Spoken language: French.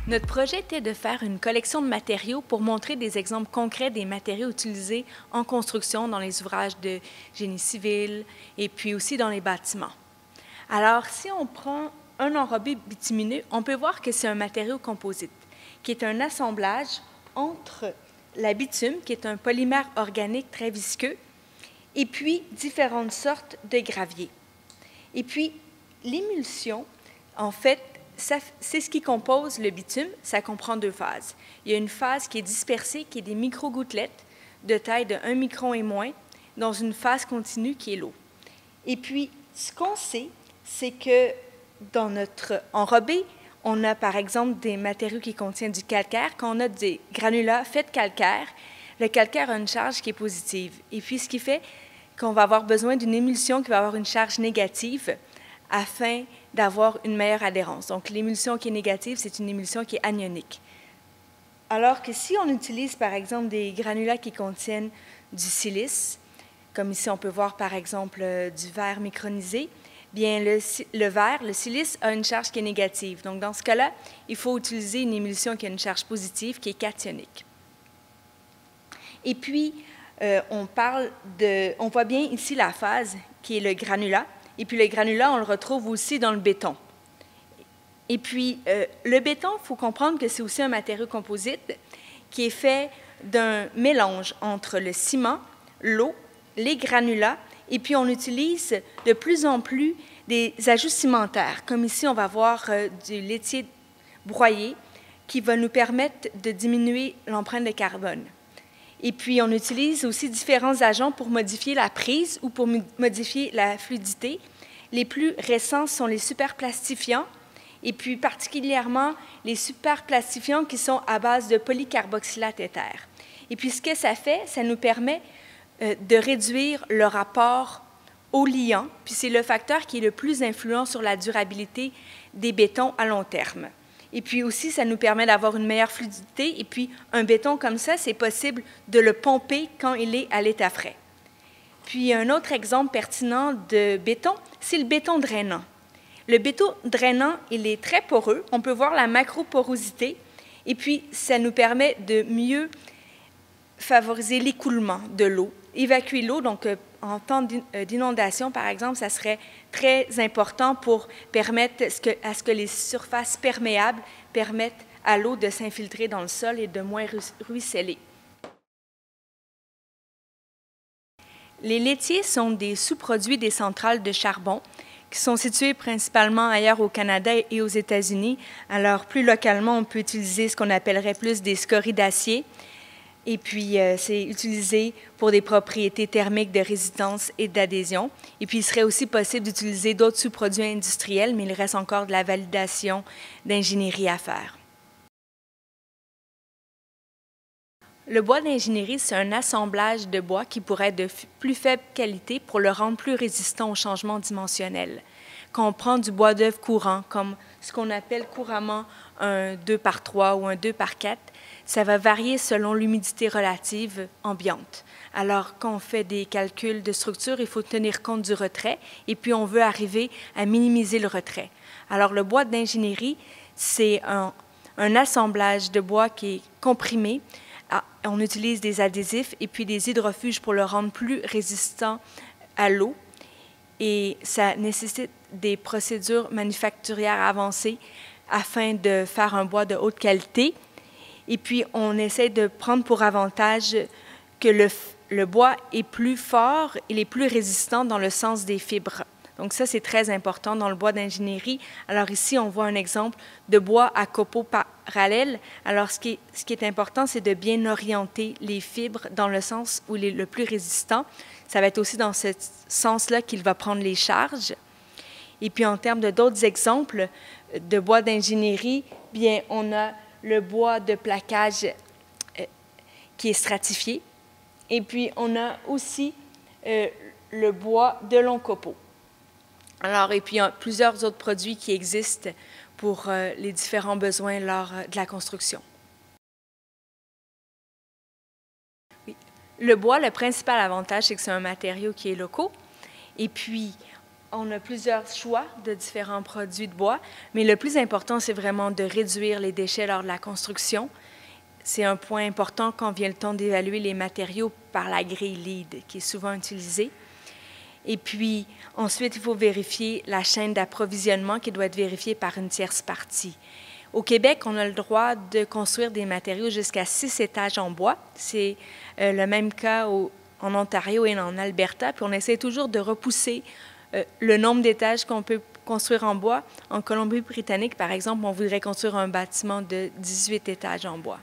Notre projet était de faire une collection de matériaux pour montrer des exemples concrets des matériaux utilisés en construction dans les ouvrages de génie civil et puis aussi dans les bâtiments. Alors, si on prend un enrobé bitumineux, on peut voir que c'est un matériau composite, qui est un assemblage entre la bitume, qui est un polymère organique très visqueux, et puis différentes sortes de graviers. Et puis, l'émulsion, en fait, c'est ce qui compose le bitume. Ça comprend deux phases. Il y a une phase qui est dispersée, qui est des micro-gouttelettes de taille de 1 micron et moins, dans une phase continue qui est l'eau. Et puis, ce qu'on sait, c'est que dans notre enrobé, on a par exemple des matériaux qui contiennent du calcaire. Quand on a des granulats faits de calcaire, le calcaire a une charge qui est positive. Et puis, ce qui fait qu'on va avoir besoin d'une émulsion qui va avoir une charge négative afin d'avoir une meilleure adhérence. Donc, l'émulsion qui est négative, c'est une émulsion qui est anionique. Alors que si on utilise, par exemple, des granulats qui contiennent du silice, comme ici on peut voir, par exemple, du verre micronisé, bien, le verre, le silice, a une charge qui est négative. Donc, dans ce cas-là, il faut utiliser une émulsion qui a une charge positive, qui est cationique. Et puis, on voit bien ici la phase qui est le granulat. Et puis, le granulat, on le retrouve aussi dans le béton. Et puis, le béton, il faut comprendre que c'est aussi un matériau composite qui est fait d'un mélange entre le ciment, l'eau, les granulats, et puis on utilise de plus en plus des ajouts cimentaires. Comme ici, on va voir du laitier broyé qui va nous permettre de diminuer l'empreinte de carbone. Et puis, on utilise aussi différents agents pour modifier la prise ou pour modifier la fluidité. Les plus récents sont les superplastifiants, et puis particulièrement les superplastifiants qui sont à base de polycarboxylate éther. Et puis, ce que ça fait, ça nous permet de réduire le rapport au liant, puis c'est le facteur qui est le plus influent sur la durabilité des bétons à long terme. Et puis aussi, ça nous permet d'avoir une meilleure fluidité. Et puis, un béton comme ça, c'est possible de le pomper quand il est à l'état frais. Puis, un autre exemple pertinent de béton, c'est le béton drainant. Le béton drainant, il est très poreux. On peut voir la macroporosité. Et puis, ça nous permet de mieux favoriser l'écoulement de l'eau, évacuer l'eau. Donc, en temps d'inondation, par exemple, ça serait très important pour permettre à ce que les surfaces perméables permettent à l'eau de s'infiltrer dans le sol et de moins ruisseler. Les laitiers sont des sous-produits des centrales de charbon qui sont situées principalement ailleurs au Canada et aux États-Unis. Alors, plus localement, on peut utiliser ce qu'on appellerait plus des scories d'acier. Et puis, c'est utilisé pour des propriétés thermiques de résistance et d'adhésion. Et puis, il serait aussi possible d'utiliser d'autres sous-produits industriels, mais il reste encore de la validation d'ingénierie à faire. Le bois d'ingénierie, c'est un assemblage de bois qui pourrait être de plus faible qualité pour le rendre plus résistant aux changements dimensionnels. Quand on prend du bois d'œuvre courant, comme ce qu'on appelle couramment un 2x3 ou un 2x4, ça va varier selon l'humidité relative ambiante. Alors, quand on fait des calculs de structure, il faut tenir compte du retrait et puis on veut arriver à minimiser le retrait. Alors, le bois d'ingénierie, c'est un assemblage de bois qui est comprimé. On utilise des adhésifs et puis des hydrofuges pour le rendre plus résistant à l'eau. Et ça nécessite des procédures manufacturières avancées afin de faire un bois de haute qualité. Et puis, on essaie de prendre pour avantage que le bois est plus fort, il est plus résistant dans le sens des fibres. Donc ça, c'est très important dans le bois d'ingénierie. Alors ici, on voit un exemple de bois à copeaux parallèles. Alors, ce qui est important, c'est de bien orienter les fibres dans le sens où il est le plus résistant. Ça va être aussi dans ce sens-là qu'il va prendre les charges. Et puis, en termes d'autres exemples de bois d'ingénierie, bien, on a le bois de plaquage qui est stratifié. Et puis, on a aussi le bois de long copeaux. Alors, et puis, il y a plusieurs autres produits qui existent pour les différents besoins lors de la construction. Le bois, le principal avantage, c'est que c'est un matériau qui est local. Et puis, on a plusieurs choix de différents produits de bois, mais le plus important, c'est vraiment de réduire les déchets lors de la construction. C'est un point important quand vient le temps d'évaluer les matériaux par la grille LEED, qui est souvent utilisée. Et puis, ensuite, il faut vérifier la chaîne d'approvisionnement qui doit être vérifiée par une tierce partie. Au Québec, on a le droit de construire des matériaux jusqu'à 6 étages en bois. C'est le même cas en Ontario et en Alberta. Puis on essaie toujours de repousser le nombre d'étages qu'on peut construire en bois. En Colombie-Britannique, par exemple, on voudrait construire un bâtiment de 18 étages en bois.